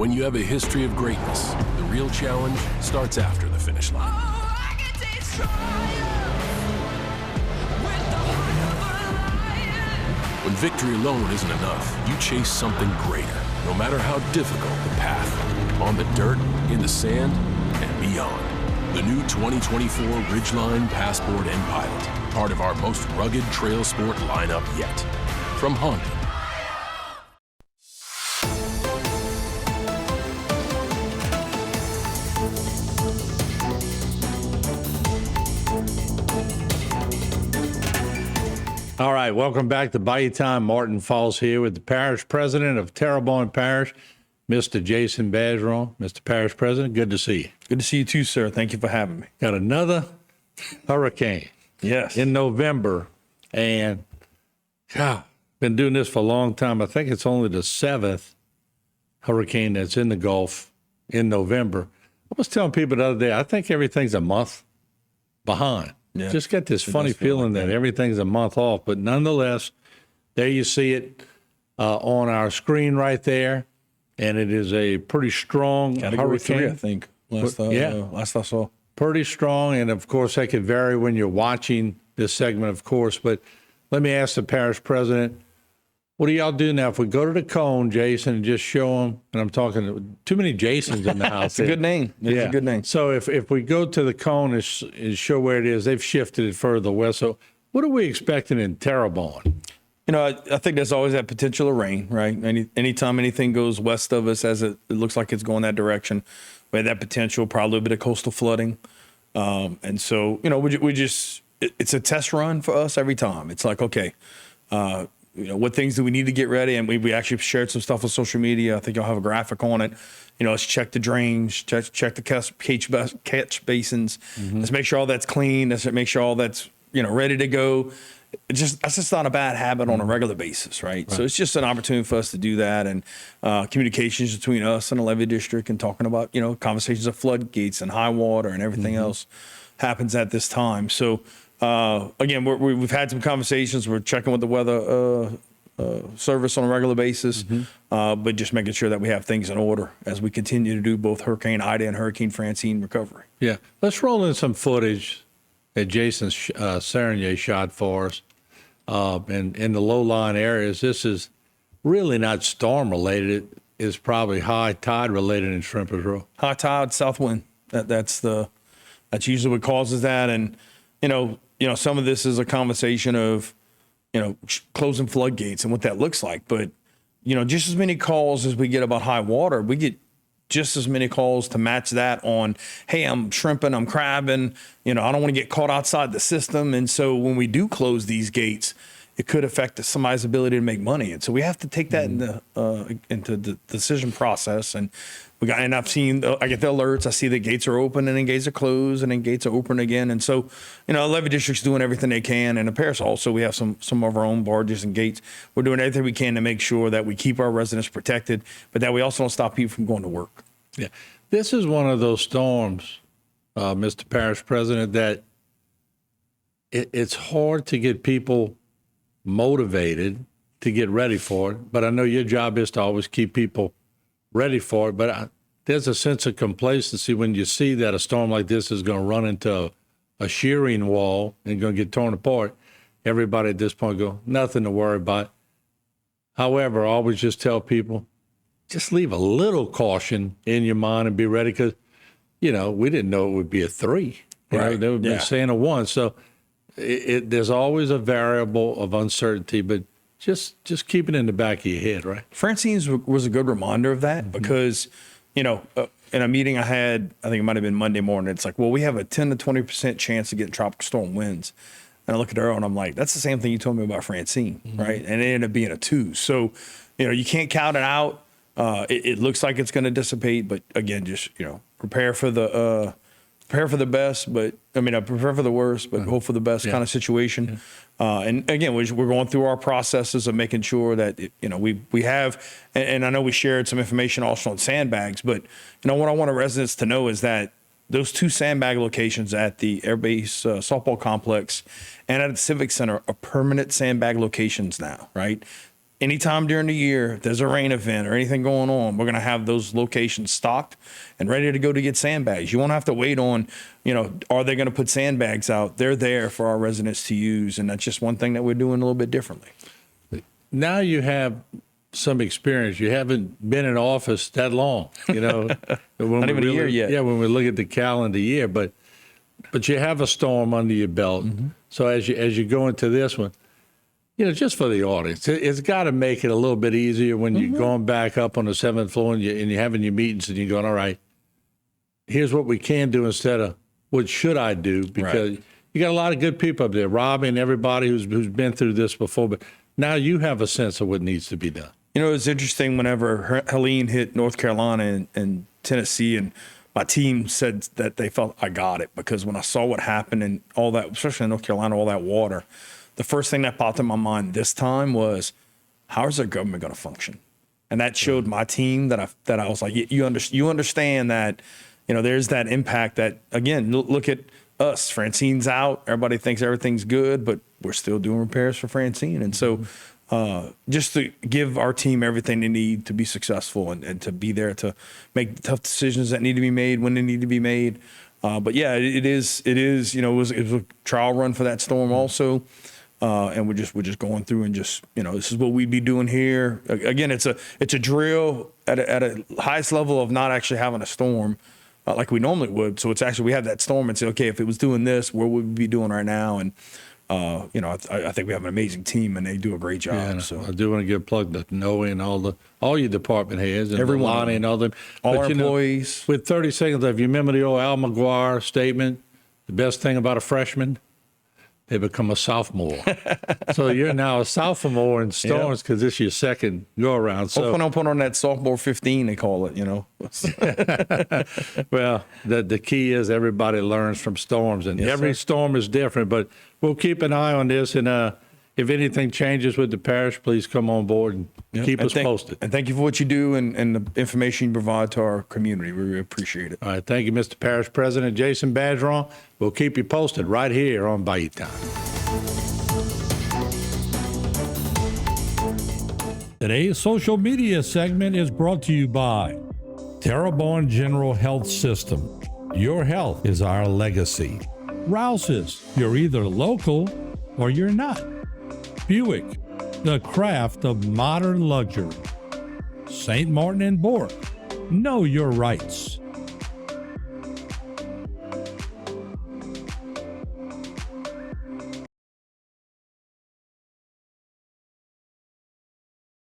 When you have a history of greatness, the real challenge starts after the finish line. When victory alone isn't enough, you chase something greater, no matter how difficult the path. On the dirt, in the sand, and beyond. The new 2024 Ridgeline Passport and Pilot, part of our most rugged trail sport lineup yet. From Honda. All right, welcome back to Bayou Time. Martin Falls here with the Parish President of Terrebonne Parish, Mr. Jason Bergeron. Mr. Parish President, good to see you. Good to see you too, sir. Thank you for having me. Got another hurricane. Yes. In November, and God, been doing this for a long time. I think it's only the 7th hurricane that's in the Gulf in November. I was telling people the other day, I think everything's a month behind. Yeah. Just get this funny feeling that everything's a month off, but nonetheless, there you see it on our screen right there, and it is a pretty strong Category hurricane. 3, I think. Last I saw. Pretty strong, and of course, that could vary when you're watching this segment, of course. But let me ask the Parish President, what do y'all do now? If we go to the cone, Jason, and just show them, and I'm talking to too many Jasons in the house. It's a good name. It's a good name. So if we go to the cone and show where it is, they've shifted it further west. So what are we expecting in Terrebonne? You know, I think there's always that potential of rain, right? Anytime anything goes west of us, as it looks like it's going that direction, we have that potential, probably a bit of coastal flooding. And so, you know, we just, it's a test run for us every time. It's like, okay, you know, what things do we need to get ready? And we actually shared some stuff on social media. I think you'll have a graphic on it. You know, let's check the drains, check the catch basins. Mm-hmm. Let's make sure all that's clean. Let's make sure all that's, you know, ready to go. That's just not a bad habit on a regular basis, right? So it's just an opportunity for us to do that, and communications between us and the levee district, and talking about, you know, conversations of floodgates and high water and everything else happens at this time. So again, we've had some conversations. We're checking with the weather service on a regular basis, but just making sure that we have things in order as we continue to do both Hurricane Ida and Hurricane Francine recovery. Yeah, let's roll in some footage that Jason Serenier shot for us. And in the low-lying areas, this is really not storm-related. It's probably high tide related in Shrimpers Row. High tide, south wind. That's usually what causes that. And you know, some of this is a conversation of, you know, closing floodgates and what that looks like. But you know, just as many calls as we get about high water, we get just as many calls to match that on, hey, I'm shrimping, I'm crabbing, you know, I don't want to get caught outside the system. And so when we do close these gates, it could affect somebody's ability to make money. And so we have to take that into the decision process. And I've seen, I get the alerts, I see the gates are open and then gates are closed and then gates are open again. And so, you know, the levee district's doing everything they can. And the parish also, we have some of our own barges and gates. We're doing everything we can to make sure that we keep our residents protected, but that we also don't stop people from going to work. Yeah. This is one of those storms, Mr. Parish President, that it's hard to get people motivated to get ready for it. But I know your job is to always keep people ready for it. But there's a sense of complacency when you see that a storm like this is going to run into a shearing wall and going to get torn apart. Everybody at this point go, nothing to worry about. However, I always just tell people, just leave a little caution in your mind and be ready, because, you know, we didn't know it would be a 3. Right? They would be saying a 1. So there's always a variable of uncertainty, but just keep it in the back of your head, right? Francine was a good reminder of that, because, you know, in a meeting I had, I think it might have been Monday morning, it's like, well, we have a 10 to 20% chance of getting tropical storm winds. And I look at her and I'm like, that's the same thing you told me about Francine, right? And it ended up being a 2. So, you know, you can't count it out. It looks like it's going to dissipate, but again, just, you know, prepare for the best, but I mean, prepare for the worst, but hope for the best kind of situation. And again, we're going through our processes of making sure that, you know, we have, and I know we shared some information also on sandbags, but, you know, what I want our residents to know is that those 2 sandbag locations at the Air Base softball complex and at the Civic Center are permanent sandbag locations now, right? anytime during the year, if there's a rain event or anything going on, we're going to have those locations stocked and ready to go to get sandbags. You won't have to wait on, are they going to put sandbags out? They're there for our residents to use. And that's just one thing that we're doing a little bit differently. Now you have some experience. You haven't been in office that long, Not even a year yet. Yeah, when we look at the calendar year, but you have a storm under your belt. Mm-hmm. So as you go into this one, just for the audience, it's got to make it a little bit easier when you're going back up on the 7th floor and you're having your meetings and you're going, all right, here's what we can do instead of what should I do? Because you got a lot of good people up there, Robbie and everybody who's been through this before, but now you have a sense of what needs to be done. It's interesting whenever Helene hit North Carolina and Tennessee, and my team said that they felt I got it, because when I saw what happened and all that, especially in North Carolina, all that water, the first thing that popped in my mind this time was, how is our government going to function? And that showed my team that I was like, you understand that, there's that impact that, again, look at us. Francine's out. Everybody thinks everything's good, but we're still doing repairs for Francine. And so just to give our team everything they need to be successful and to be there to make tough decisions that need to be made when they need to be made. But yeah, it is, it was a trial run for that storm also. And we're just going through and just, this is what we'd be doing here. Again, it's a drill at a highest level of not actually having a storm like we normally would. So it's actually, we have that storm and say, okay, if it was doing this, what would we be doing right now? And, I think we have an amazing team and they do a great job. Yeah, so I do want to give a plug to Noe and all your department heads and everyone, Lonnie and all them. All our employees. With 30 seconds left, you remember the old Al McGuire statement, the best thing about a freshman? They become a sophomore. So you're now a sophomore in storms because this is your second go around. So hopefully, I'll put on that sophomore 15, they call it, Well, the key is everybody learns from storms, and every storm is different. But we'll keep an eye on this, and if anything changes with the parish, please come on board and keep us posted. And thank you for what you do and the information you provide to our community. We really appreciate it. All right. Thank you, Mr. Parish President Jason Bergeron. We'll keep you posted right here on Bayou Time. Today's social media segment is brought to you by Terrebonne General Health System. Your health is our legacy. Rouse's, you're either local or you're not. Buick, the craft of modern luxury. St. Martin and Bork, know your rights.